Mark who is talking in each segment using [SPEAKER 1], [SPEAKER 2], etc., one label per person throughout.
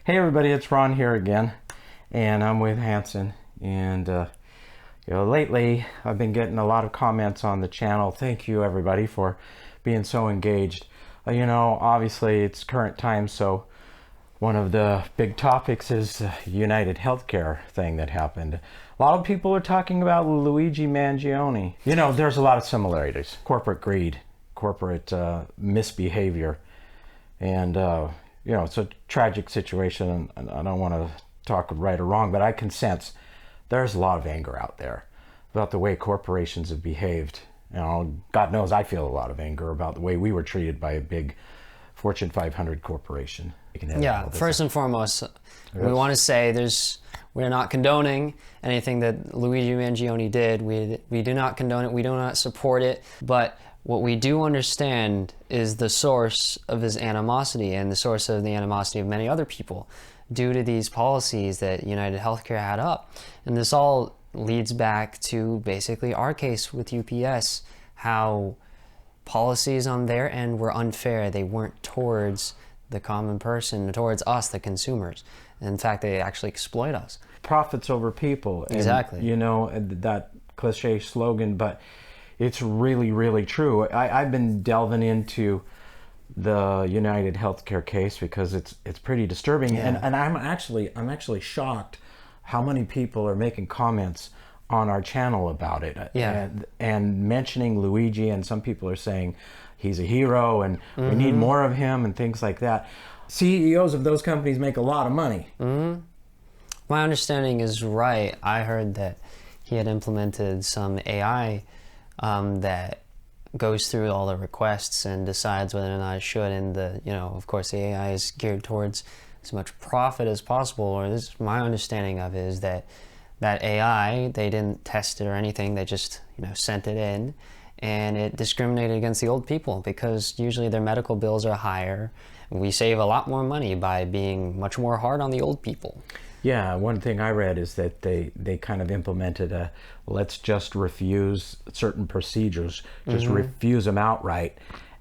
[SPEAKER 1] Hey everybody, it's Ron here again, and I'm with Hanson. And lately I've been getting a lot of comments on the channel. Thank you everybody for being so engaged. Obviously it's current time, so one of the big topics is the United Healthcare thing that happened. A lot of people are talking about Luigi Mangione. There's a lot of similarities: corporate greed, corporate misbehavior, and it's a tragic situation, and I don't want to talk right or wrong, but I can sense there's a lot of anger out there about the way corporations have behaved. God knows I feel a lot of anger about the way we were treated by a big Fortune 500 corporation.
[SPEAKER 2] Yeah, first and foremost, we want to say we're not condoning anything that Luigi Mangione did. We do not condone it. We do not support it. But what we do understand is the source of his animosity and the source of the animosity of many other people due to these policies that United Healthcare had up. And this all leads back to basically our case with UPS, how policies on their end were unfair. They weren't towards the common person, towards us, the consumers. In fact, they actually exploit us.
[SPEAKER 1] Profits over people.
[SPEAKER 2] Exactly.
[SPEAKER 1] And, that cliche slogan, but it's really, really true. I've been delving into the United Healthcare case because it's pretty disturbing.
[SPEAKER 2] Yeah.
[SPEAKER 1] And I'm actually shocked how many people are making comments on our channel about it.
[SPEAKER 2] Yeah.
[SPEAKER 1] And mentioning Luigi, and some people are saying he's a hero and we need more of him and things like that. CEOs of those companies make a lot of money.
[SPEAKER 2] My understanding is right. I heard that he had implemented some AI that goes through all the requests and decides whether or not it should. And of course, the AI is geared towards as much profit as possible. Or this, my understanding of it is that AI, they didn't test it or anything. They just sent it in, and it discriminated against the old people because usually their medical bills are higher. We save a lot more money by being much more hard on the old people.
[SPEAKER 1] Yeah, one thing I read is that they kind of implemented a let's just refuse certain procedures, just refuse them outright.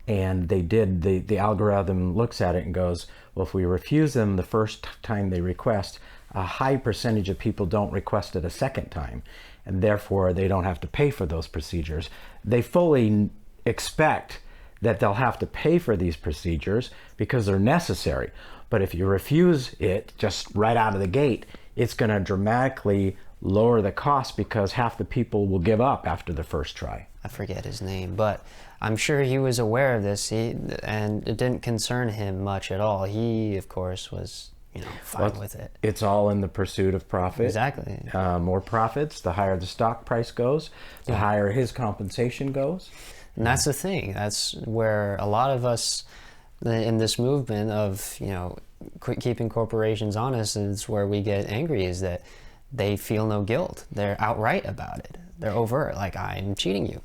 [SPEAKER 1] And they did, the algorithm looks at it and goes, well, if we refuse them the first time they request, a high percentage of people don't request it a second time, and therefore they don't have to pay for those procedures. They fully expect that they'll have to pay for these procedures because they're necessary. But if you refuse it just right out of the gate, it's going to dramatically lower the cost because half the people will give up after the first try.
[SPEAKER 2] I forget his name, but I'm sure he was aware of this, and it didn't concern him much at all. He, of course, was fine with it.
[SPEAKER 1] It's all in the pursuit of profit.
[SPEAKER 2] Exactly.
[SPEAKER 1] More profits, the higher the stock price goes, the higher his compensation goes.
[SPEAKER 2] And that's the thing. That's where a lot of us in this movement of keeping corporations honest is where we get angry, is that they feel no guilt. They're outright about it. They're overt, like, I'm cheating you.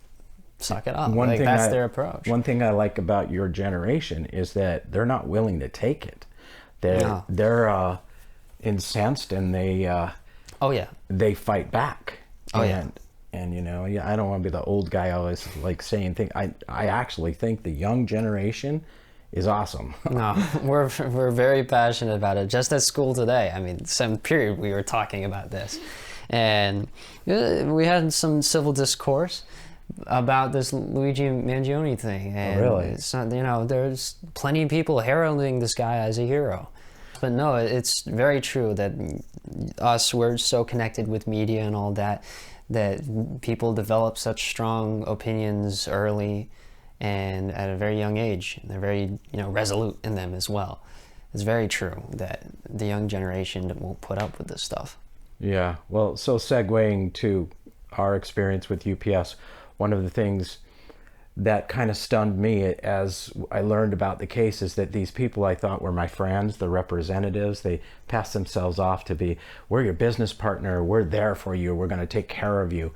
[SPEAKER 2] Suck it up. That's their approach.
[SPEAKER 1] One thing I like about your generation is that they're not willing to take it. They're incensed, and they fight back. And I don't want to be the old guy always like saying things. I actually think the young generation is awesome.
[SPEAKER 2] No, we're very passionate about it. Just at school today, some period we were talking about this, and we had some civil discourse about this Luigi Mangione thing. And
[SPEAKER 1] really?
[SPEAKER 2] It's not, there's plenty of people heralding this guy as a hero. But no, it's very true that we're so connected with media and all that people develop such strong opinions early and at a very young age. They're very, resolute in them as well. It's very true that the young generation won't put up with this stuff.
[SPEAKER 1] Yeah, well, so segueing to our experience with UPS, one of the things that kind of stunned me as I learned about the case is that these people I thought were my friends, the representatives, they passed themselves off to be, we're your business partner, we're there for you, we're going to take care of you.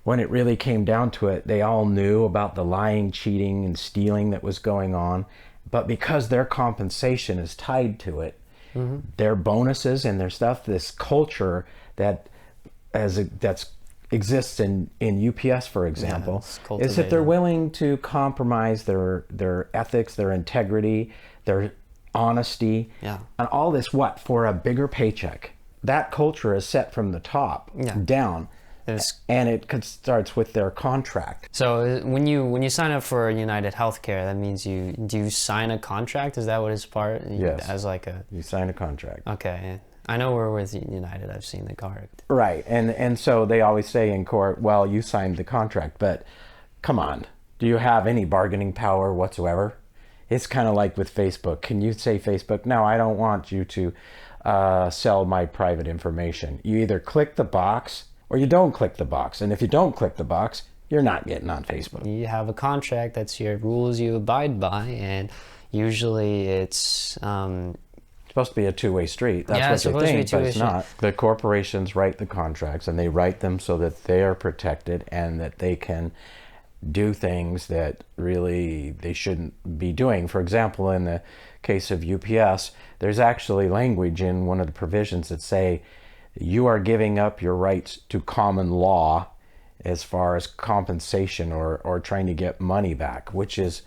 [SPEAKER 1] When it really came down to it, they all knew about the lying, cheating, and stealing that was going on, but because their compensation is tied to it, their bonuses and their stuff, this culture that's exists in UPS, for example, is that they're willing to compromise their ethics, their integrity, their honesty,
[SPEAKER 2] Yeah.
[SPEAKER 1] and all this, what, for a bigger paycheck. That culture is set from the top down, and it starts with their contract.
[SPEAKER 2] So when you sign up for United Healthcare, that means do you sign a contract? Is that what is part?
[SPEAKER 1] Yes.
[SPEAKER 2] As like a...
[SPEAKER 1] You sign a contract.
[SPEAKER 2] Okay. I know we're with United. I've seen the card.
[SPEAKER 1] Right. And so they always say in court, well, you signed the contract, but come on. Do you have any bargaining power whatsoever? It's kind of like with Facebook. Can you say, Facebook, no, I don't want you to sell my private information. You either click the box or you don't click the box. And if you don't click the box, you're not getting on Facebook.
[SPEAKER 2] You have a contract. That's your rules you abide by. And usually it's...
[SPEAKER 1] supposed to be a two-way street. That's what they think, but it's not. The corporations write the contracts, and they write them so that they are protected and that they can do things that really they shouldn't be doing. For example, in the case of UPS, there's actually language in one of the provisions that say you are giving up your rights to common law as far as compensation or trying to get money back, which is...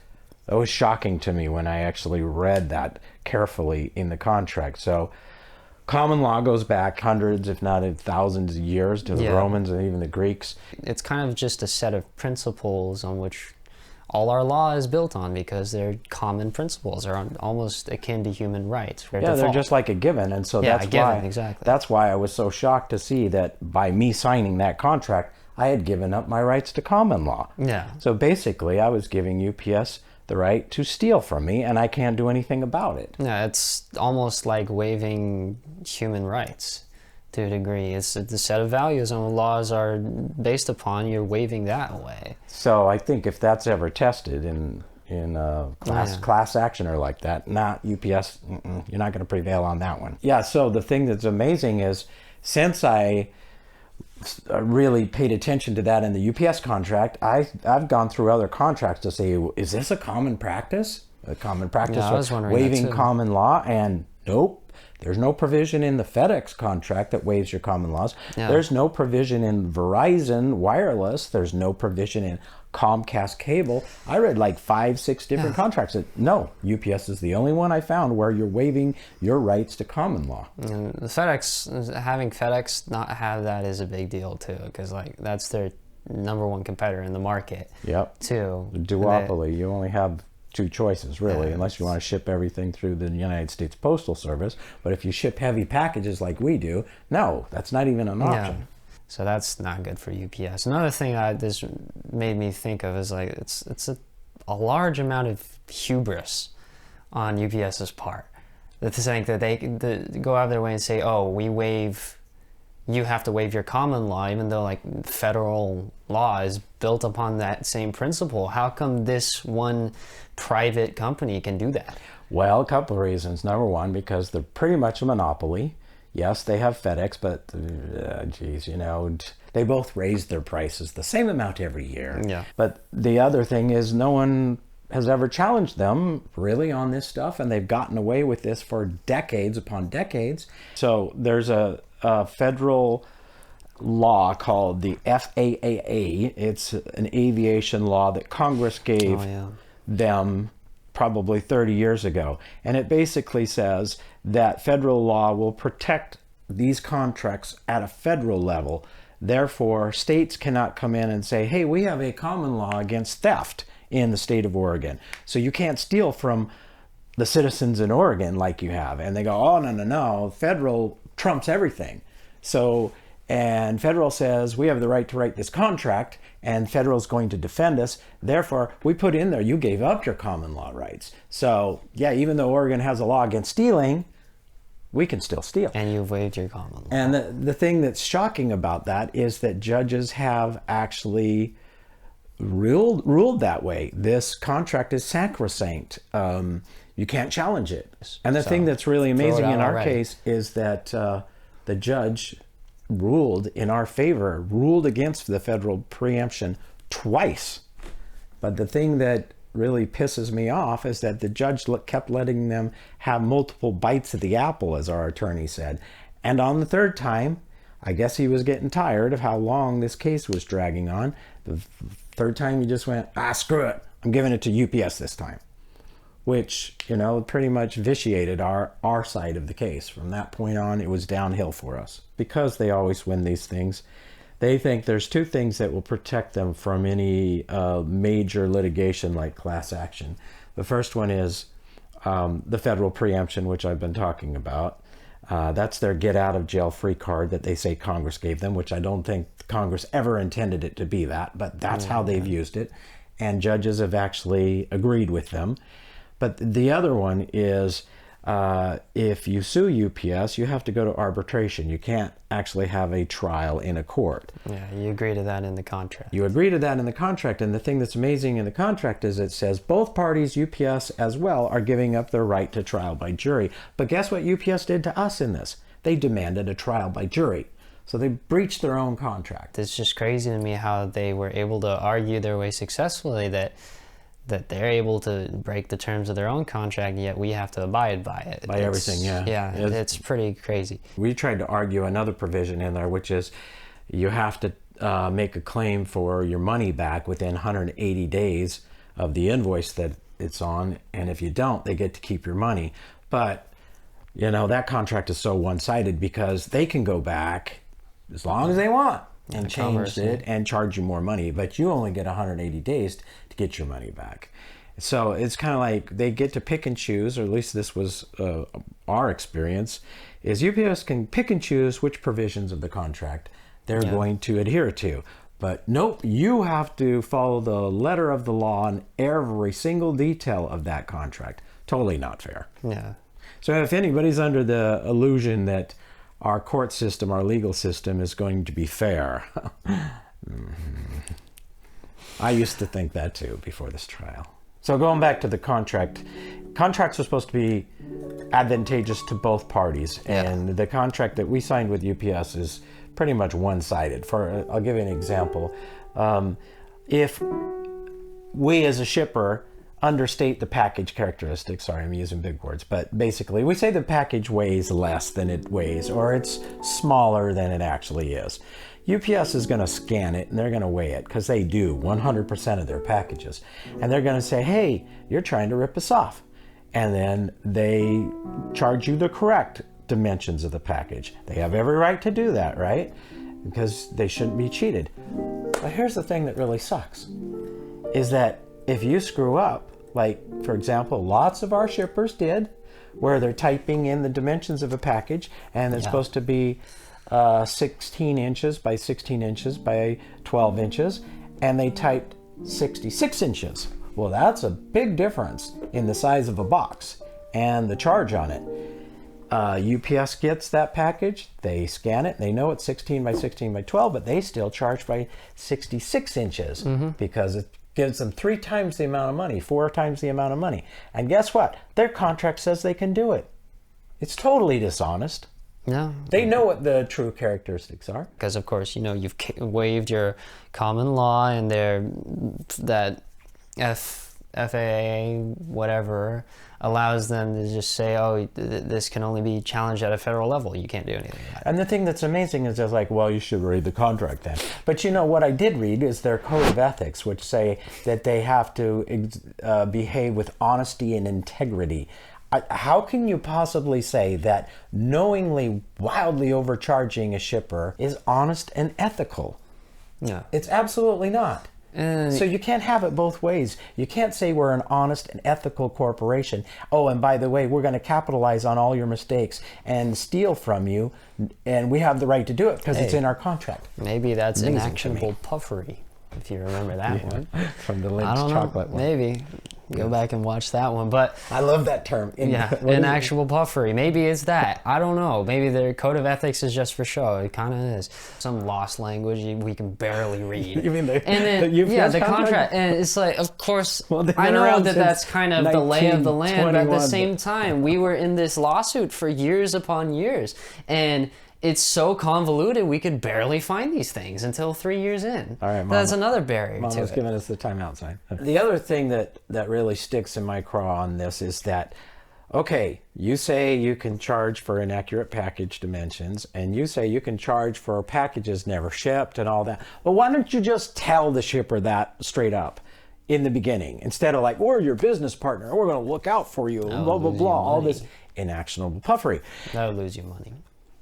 [SPEAKER 1] That was shocking to me when I actually read that carefully in the contract. So common law goes back hundreds, if not thousands of years to the Romans and even the Greeks.
[SPEAKER 2] It's kind of just a set of principles on which all our law is built on, because they're common principles. They're almost akin to human rights.
[SPEAKER 1] They're just like a given. And so that's why,
[SPEAKER 2] exactly.
[SPEAKER 1] That's why I was so shocked to see that by me signing that contract, I had given up my rights to common law.
[SPEAKER 2] Yeah.
[SPEAKER 1] So basically, I was giving UPS the right to steal from me, and I can't do anything about it.
[SPEAKER 2] Yeah, it's almost like waiving human rights to a degree. It's the set of values and laws are based upon. You're waiving that away.
[SPEAKER 1] So I think if that's ever tested in class action or like that, not UPS, you're not going to prevail on that one. Yeah. So the thing that's amazing is, since I really paid attention to that in the UPS contract, I've gone through other contracts to say, is this a common practice? A common practice of waiving common law? And nope, there's no provision in the FedEx contract that waives your common laws. Yeah. There's no provision in Verizon Wireless. There's no provision in Comcast Cable. I read like 5-6 different contracts that no, UPS is the only one I found where you're waiving your rights to common law.
[SPEAKER 2] And the having FedEx not have that is a big deal too, because like that's their #1 competitor in the market.
[SPEAKER 1] Yep.
[SPEAKER 2] Too.
[SPEAKER 1] Duopoly. You only have two choices really, unless you want to ship everything through the United States Postal Service. But if you ship heavy packages like we do, no, that's not even an option.
[SPEAKER 2] Yeah. So that's not good for UPS. Another thing this made me think of is like it's a large amount of hubris on UPS's part. To think that they go out of their way and say, oh, you have to waive your common law, even though like federal law is built upon that same principle. How come this one private company can do that?
[SPEAKER 1] Well, a couple of reasons. Number one, because they're pretty much a monopoly. Yes, they have FedEx, but they both raise their prices the same amount every year.
[SPEAKER 2] Yeah.
[SPEAKER 1] But the other thing is no one has ever challenged them really on this stuff, and they've gotten away with this for decades upon decades. So there's a federal law called the FAAA. It's an aviation law that Congress gave them probably 30 years ago. And it basically says that federal law will protect these contracts at a federal level. Therefore, states cannot come in and say, hey, we have a common law against theft in the state of Oregon, so you can't steal from the citizens in Oregon like you have. And they go, oh, no, federal trumps everything. So, and federal says we have the right to write this contract, and federal's going to defend us. Therefore, we put in there, you gave up your common law rights. So, yeah, even though Oregon has a law against stealing, we can still steal.
[SPEAKER 2] And you've waived your common law.
[SPEAKER 1] And the thing that's shocking about that is that judges have actually ruled that way. This contract is sacrosanct. You can't challenge it. And the thing that's really amazing in our case is that the judge ruled in our favor, ruled against the federal preemption twice. But the thing that really pisses me off is that the judge kept letting them have multiple bites at the apple, as our attorney said. And on the third time, I guess he was getting tired of how long this case was dragging on. The third time he just went, screw it, I'm giving it to UPS this time. which, you know, pretty much vitiated our side of the case. From that point on, it was downhill for us. Because they always win these things, they think there's two things that will protect them from any major litigation like class action. The first one is the federal preemption, which I've been talking about. That's their get out of jail free card that they say Congress gave them, which I don't think Congress ever intended it to be that, but that's how they've used it. And judges have actually agreed with them. But the other one is if you sue UPS, you have to go to arbitration. You can't actually have a trial in a court.
[SPEAKER 2] Yeah, you agree to that in the contract.
[SPEAKER 1] You agree to that in the contract. And the thing that's amazing in the contract is it says both parties, UPS as well, are giving up their right to trial by jury. But guess what UPS did to us in this? They demanded a trial by jury. So they breached their own contract.
[SPEAKER 2] It's just crazy to me how they were able to argue their way successfully that they're able to break the terms of their own contract, yet we have to abide by it.
[SPEAKER 1] By everything, yeah.
[SPEAKER 2] Yeah, it's pretty crazy.
[SPEAKER 1] We tried to argue another provision in there, which is you have to make a claim for your money back within 180 days of the invoice that it's on, and if you don't, they get to keep your money. But, you know, that contract is so one-sided because they can go back as long as they want and change it and charge you more money, but you only get 180 days to get your money back. So it's kind of like they get to pick and choose, or at least this was our experience, is UPS can pick and choose which provisions of the contract they're going to adhere to. But nope, you have to follow the letter of the law on every single detail of that contract. Totally not fair.
[SPEAKER 2] Yeah.
[SPEAKER 1] So if anybody's under the illusion that our court system, our legal system is going to be fair. I used to think that too before this trial. So going back to the contract, contracts are supposed to be advantageous to both parties. And the contract that we signed with UPS is pretty much one-sided. I'll give you an example. If we as a shipper understate the package characteristics. Sorry, I'm using big words, but basically we say the package weighs less than it weighs, or it's smaller than it actually is. UPS is going to scan it and they're going to weigh it, because they do 100% of their packages. And they're going to say, hey, you're trying to rip us off. And then they charge you the correct dimensions of the package. They have every right to do that, right? Because they shouldn't be cheated. But here's the thing that really sucks, is that if you screw up, like, for example, lots of our shippers did, where they're typing in the dimensions of a package, and it's supposed to be 16 inches by 16 inches by 12 inches, and they typed 66 inches. Well, that's a big difference in the size of a box and the charge on it. UPS gets that package, they scan it, they know it's 16 by 16 by 12, but they still charge by 66 inches because it gives them 3 times the amount of money, 4 times the amount of money. And guess what? Their contract says they can do it. It's totally dishonest.
[SPEAKER 2] No.
[SPEAKER 1] They know what the true characteristics are.
[SPEAKER 2] Because, of course, you know, you've waived your common law, and that FAA, whatever, allows them to just say, oh, this can only be challenged at a federal level. You can't do anything about it.
[SPEAKER 1] And the thing that's amazing is just like, well, you should read the contract then. But you know, what I did read is their code of ethics, which say that they have to behave with honesty and integrity. How can you possibly say that knowingly, wildly overcharging a shipper is honest and ethical?
[SPEAKER 2] Yeah.
[SPEAKER 1] It's absolutely not. So you can't have it both ways. You can't say we're an honest and ethical corporation. Oh, and by the way, we're going to capitalize on all your mistakes and steal from you, and we have the right to do it because it's in our contract.
[SPEAKER 2] Maybe that's inactionable puffery, if you remember that one.
[SPEAKER 1] From the Lynch
[SPEAKER 2] I don't
[SPEAKER 1] chocolate
[SPEAKER 2] know.
[SPEAKER 1] one.
[SPEAKER 2] Maybe. Go back and watch that one. But
[SPEAKER 1] I love that term.
[SPEAKER 2] Inactionable puffery. Maybe it's that. I don't know. Maybe their code of ethics is just for show. It kind of is. Some lost language we can barely read.
[SPEAKER 1] You mean the
[SPEAKER 2] contract? And it's like, of course, I know that that's kind of the lay of the land, but at the same time, we were in this lawsuit for years upon years. And it's so convoluted, we could barely find these things until 3 years in.
[SPEAKER 1] All right, Mom.
[SPEAKER 2] That's another barrier
[SPEAKER 1] Mom
[SPEAKER 2] to
[SPEAKER 1] was
[SPEAKER 2] it.
[SPEAKER 1] giving us the timeout sign. The other thing that really sticks in my craw on this is that, okay, you say you can charge for inaccurate package dimensions, and you say you can charge for packages never shipped and all that. But why don't you just tell the shipper that straight up? in the beginning, instead of like, we're your business partner, we're going to look out for you, blah, blah, blah, all this inactionable puffery.
[SPEAKER 2] That'll lose you money.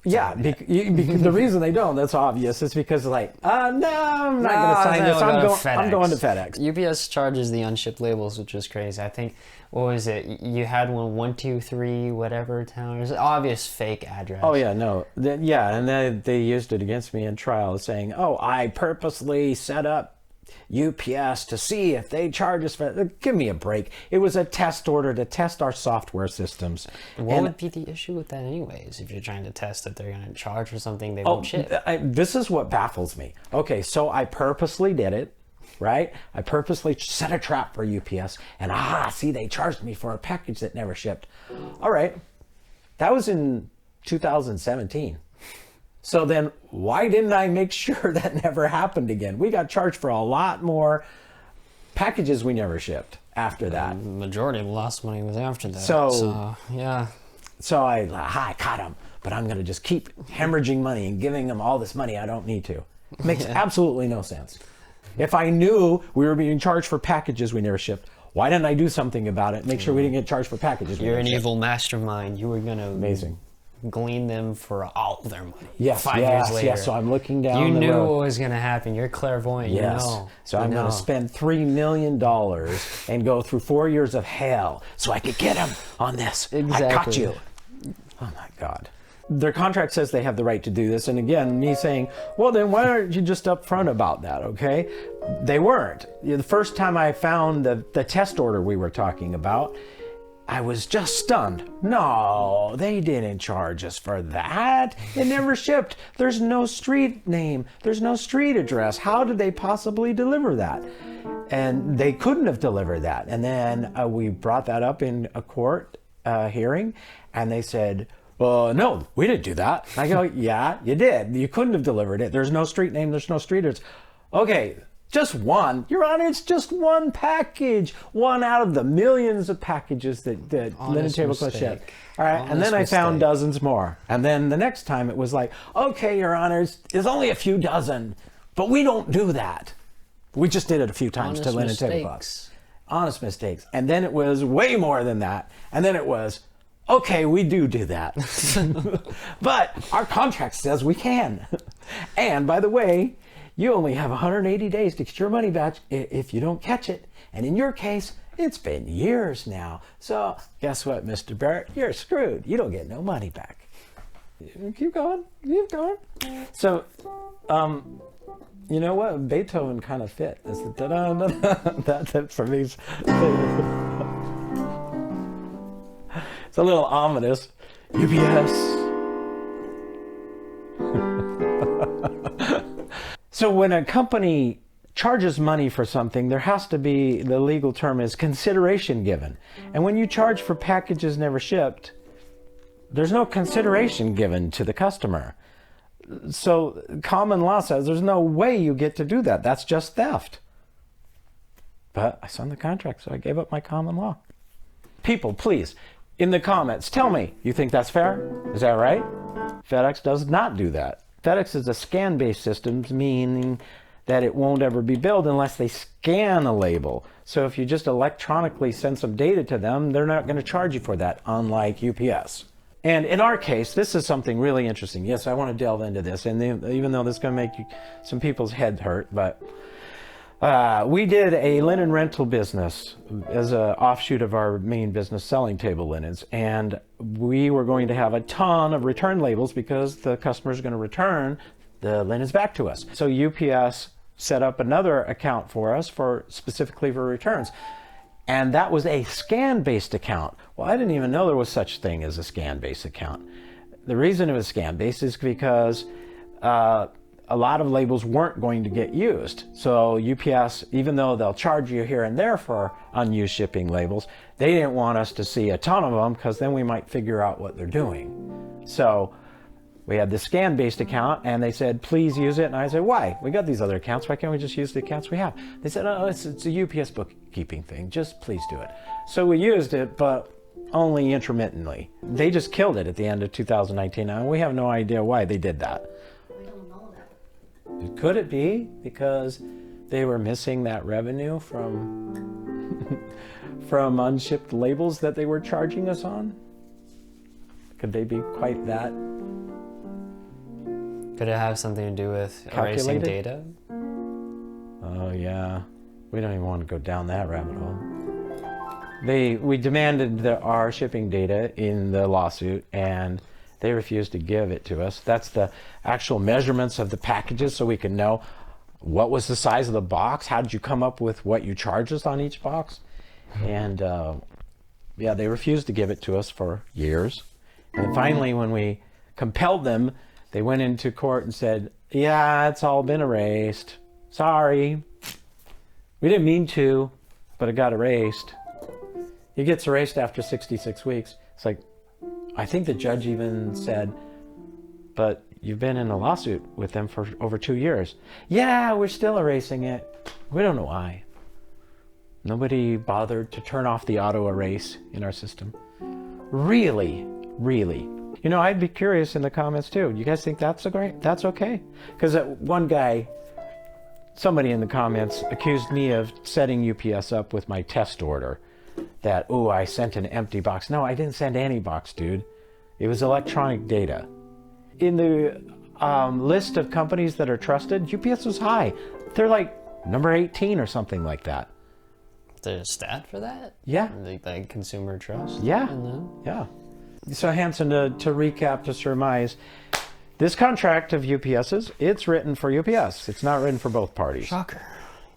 [SPEAKER 1] Yeah, the reason they don't, that's obvious, is because like, no, I'm not going to sign this. I'm going to FedEx.
[SPEAKER 2] UPS charges the unshipped labels, which is crazy. I think, what was it? You had 123 whatever town. It was an obvious fake address.
[SPEAKER 1] Oh yeah, no, and they used it against me in trial, saying, "Oh, I purposely set up UPS to see if they charge us for." Give me a break. It was a test order to test our software systems.
[SPEAKER 2] What would be the issue with that, anyways? If you're trying to test that they're going to charge for something they won't ship.
[SPEAKER 1] This is what baffles me. Okay, so I purposely did it. Right? I purposely set a trap for UPS, and see, they charged me for a package that never shipped. All right. That was in 2017. So then why didn't I make sure that never happened again? We got charged for a lot more packages we never shipped after that.
[SPEAKER 2] The majority of the lost money was after that.
[SPEAKER 1] So
[SPEAKER 2] yeah.
[SPEAKER 1] So I caught them, but I'm going to just keep hemorrhaging money and giving them all this money I don't need to. It makes absolutely no sense. If I knew we were being charged for packages we never shipped, why didn't I do something about it? Make sure we didn't get charged for packages.
[SPEAKER 2] You're an evil mastermind. You were gonna glean them for all of their money.
[SPEAKER 1] Yes,
[SPEAKER 2] 5 years later.
[SPEAKER 1] Yes. So I'm looking down.
[SPEAKER 2] You
[SPEAKER 1] the
[SPEAKER 2] knew
[SPEAKER 1] road.
[SPEAKER 2] what was gonna happen. You're clairvoyant.
[SPEAKER 1] Yes.
[SPEAKER 2] You know.
[SPEAKER 1] So I'm going to spend $3 million and go through 4 years of hell so I could get him on this.
[SPEAKER 2] Exactly.
[SPEAKER 1] I caught you. Oh my God. Their contract says they have the right to do this. And again, me saying, well, then why aren't you just upfront about that, okay? They weren't. The first time I found the test order we were talking about, I was just stunned. No, they didn't charge us for that. It never shipped. There's no street name. There's no street address. How did they possibly deliver that? And they couldn't have delivered that. And then we brought that up in a court hearing, and they said, no, we didn't do that. And I go, yeah, you did. You couldn't have delivered it. There's no street name. There's no street address. Okay, just one. Your Honor, it's just one package. One out of the millions of packages that Linen Tablecloth ship. All right, and then I found dozens more. And then the next time it was like, okay, Your Honor, it's only a few dozen, but we don't do that. We just did it a few times to Linen Tablecloth. Honest mistakes. And then it was way more than that. And then it was, okay, we do that. But our contract says we can. And by the way, you only have 180 days to get your money back if you don't catch it. And in your case, it's been years now. So guess what, Mr. Barrett? You're screwed. You don't get no money back. Keep going. Keep going. So, you know what? Beethoven kind of fit. It's the da-da-da-da. That for me. It's a little ominous. UPS. So when a company charges money for something, there has to be, the legal term is consideration given. And when you charge for packages never shipped, there's no consideration given to the customer. So common law says there's no way you get to do that. That's just theft. But I signed the contract, so I gave up my common law. People, please, in the comments, tell me, you think that's fair? Is that right? FedEx does not do that. FedEx is a scan-based system, meaning that it won't ever be billed unless they scan a label. So if you just electronically send some data to them, they're not going to charge you for that, unlike UPS. And in our case, this is something really interesting. Yes, I want to delve into this, and even though this is going to make some people's head hurt, but we did a linen rental business as an offshoot of our main business selling table linens, and we were going to have a ton of return labels because the customer is going to return the linens back to us. So UPS set up another account for us specifically for returns. And that was a scan-based account. Well, I didn't even know there was such thing as a scan-based account. The reason it was scan-based is because a lot of labels weren't going to get used. So UPS, even though they'll charge you here and there for unused shipping labels, they didn't want us to see a ton of them because then we might figure out what they're doing. So we had the scan-based account, and they said, please use it. And I said, why? We got these other accounts. Why can't we just use the accounts we have? They said, oh, it's a UPS bookkeeping thing. Just please do it. So we used it, but only intermittently. They just killed it at the end of 2019, and we have no idea why they did that.
[SPEAKER 3] We don't know that.
[SPEAKER 1] Could it be because they were missing that revenue from from unshipped labels that they were charging us on? Could they be quite that?
[SPEAKER 2] Could it have something to do with erasing
[SPEAKER 1] Calculated?
[SPEAKER 2] data?
[SPEAKER 1] Oh yeah, we don't even want to go down that rabbit hole. We demanded our shipping data in the lawsuit, and they refused to give it to us. That's the actual measurements of the packages, so we can know what was the size of the box, how did you come up with what you charged us on each box. And yeah, they refused to give it to us for years. And finally, when we compelled them, they went into court and said, yeah, it's all been erased. Sorry. We didn't mean to, but it got erased. It gets erased after 66 weeks. It's like, I think the judge even said, but you've been in a lawsuit with them for over 2 years. Yeah, we're still erasing it. We don't know why. Nobody bothered to turn off the auto erase in our system. Really, really. You know, I'd be curious in the comments too. You guys think that's okay? Because one guy, somebody in the comments accused me of setting UPS up with my test order. That, oh, I sent an empty box. No, I didn't send any box, dude. It was electronic data. In the list of companies that are trusted, UPS was high. They're like number 18 or something like that.
[SPEAKER 2] There's a stat for that?
[SPEAKER 1] Yeah.
[SPEAKER 2] Like consumer trust?
[SPEAKER 1] Yeah. Yeah. So Hanson, to recap, to surmise, this contract of UPS's, it's written for UPS. It's not written for both parties.
[SPEAKER 2] Shocker.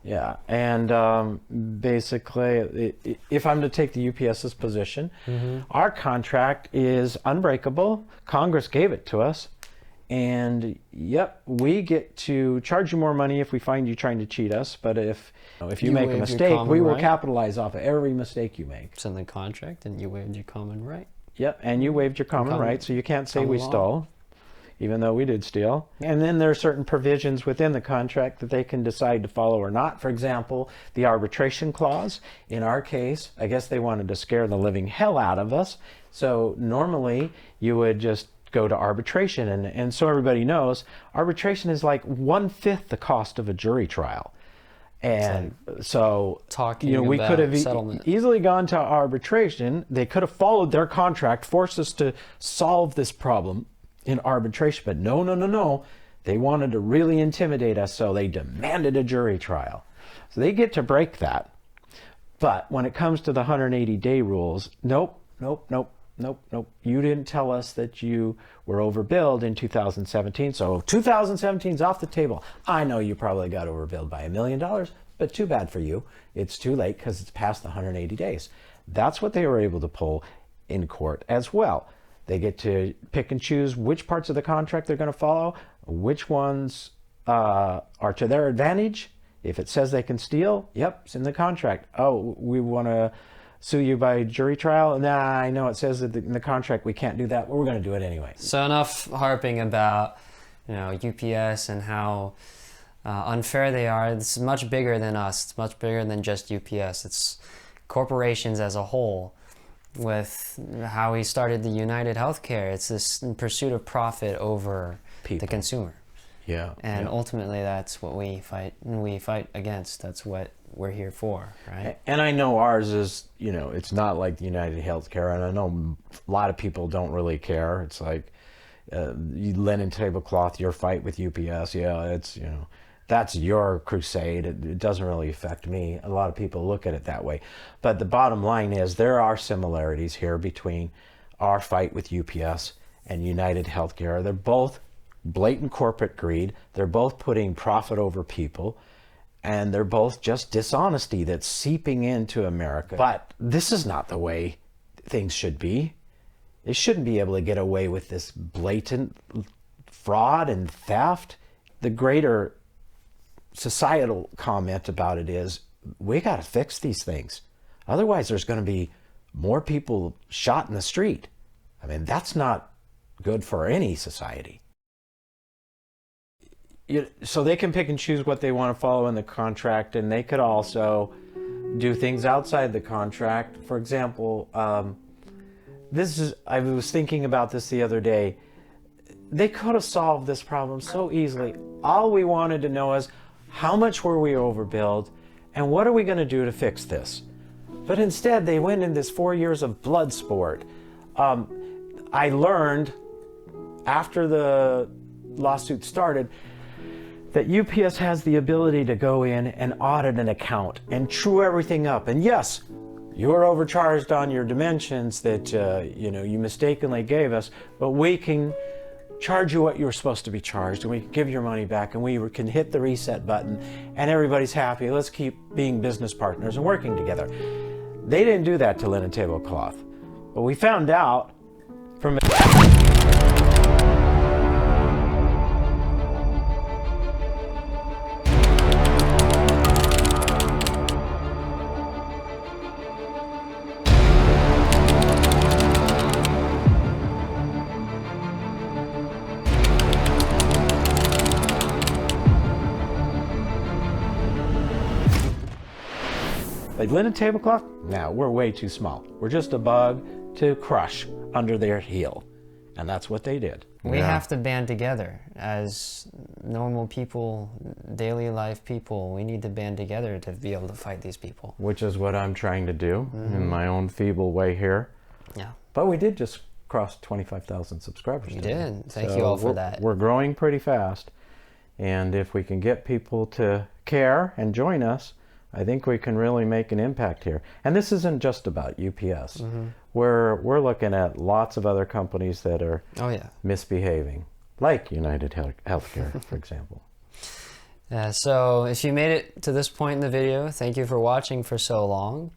[SPEAKER 1] Yeah, and basically, if I'm to take the UPS's position, our contract is unbreakable. Congress gave it to us, and yep, we get to charge you more money if we find you trying to cheat us. But if you make a mistake, we will capitalize off of every mistake you make.
[SPEAKER 2] It's in the contract, and you waived your common right.
[SPEAKER 1] Yep, and you waived your common right, so you can't say we stole, even though we did steal. And then there are certain provisions within the contract that they can decide to follow or not. For example, the arbitration clause. In our case, I guess they wanted to scare the living hell out of us. So normally you would just go to arbitration. And so everybody knows, arbitration is like 1/5 the cost of a jury trial. And so, we could have easily gone to arbitration. They could have followed their contract, forced us to solve this problem in arbitration, but no. They wanted to really intimidate us, so they demanded a jury trial. So they get to break that. But when it comes to the 180-day rules, nope. You didn't tell us that you were overbilled in 2017, so 2017's off the table. I know you probably got overbilled by $1 million, but too bad for you. It's too late because it's past the 180 days. That's what they were able to pull in court as well. They get to pick and choose which parts of the contract they're going to follow, which ones are to their advantage. If it says they can steal, yep, it's in the contract. Oh, we want to sue you by jury trial? Nah, I know it says that in the contract we can't do that, but we're going to do it anyway.
[SPEAKER 2] So enough harping about, UPS and how unfair they are. It's much bigger than us. It's much bigger than just UPS. It's corporations as a whole. With how we started the United Healthcare, it's this pursuit of profit over the consumer.
[SPEAKER 1] Yeah.
[SPEAKER 2] And ultimately, that's what we fight. We fight against. That's what we're here for, right?
[SPEAKER 1] And I know ours is, it's not like the United Healthcare, and I know a lot of people don't really care. It's like linen tablecloth, your fight with UPS. Yeah, it's that's your crusade. It doesn't really affect me. A lot of people look at it that way. But the bottom line is there are similarities here between our fight with UPS and United Healthcare. They're both blatant corporate greed. They're both putting profit over people. And they're both just dishonesty that's seeping into America. But this is not the way things should be. They shouldn't be able to get away with this blatant fraud and theft. The greater societal comment about it is we got to fix these things. Otherwise, there's going to be more people shot in the street. I mean, that's not good for any society. So they can pick and choose what they want to follow in the contract, and they could also do things outside the contract. For example, I was thinking about this the other day. They could have solved this problem so easily. All we wanted to know is, how much were we overbilled, and what are we going to do to fix this? But instead, they went in this 4 years of blood sport. I learned after the lawsuit started that UPS has the ability to go in and audit an account and true everything up. And yes, you're overcharged on your dimensions that you mistakenly gave us, but we can charge you what you were supposed to be charged, and we can give your money back, and we can hit the reset button, and everybody's happy. Let's keep being business partners and working together. They didn't do that to linen tablecloth, but we found out from like linen tablecloth. Now we're way too small. We're just a bug to crush under their heel, and that's what they did.
[SPEAKER 2] We have to band together as normal people, daily life people. We need to band together to be able to fight these people.
[SPEAKER 1] Which is what I'm trying to do in my own feeble way here.
[SPEAKER 2] Yeah.
[SPEAKER 1] But we did just cross 25,000 subscribers.
[SPEAKER 2] You did. Thank you all for that.
[SPEAKER 1] We're growing pretty fast, and if we can get people to care and join us, I think we can really make an impact here. And this isn't just about UPS. We're looking at lots of other companies that are misbehaving, like United Healthcare, for example.
[SPEAKER 2] So if you made it to this point in the video, thank you for watching for so long.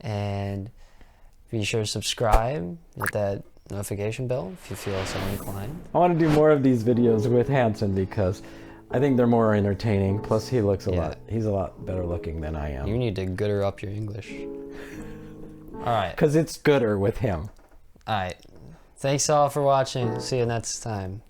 [SPEAKER 2] And be sure to subscribe, hit that notification bell if you feel so inclined.
[SPEAKER 1] I want to do more of these videos with Hanson because I think they're more entertaining. Plus, he looks he's a lot better looking than I am.
[SPEAKER 2] You need to gooder up your English. All right.
[SPEAKER 1] Because it's gooder with him.
[SPEAKER 2] All right. Thanks all for watching. See you next time.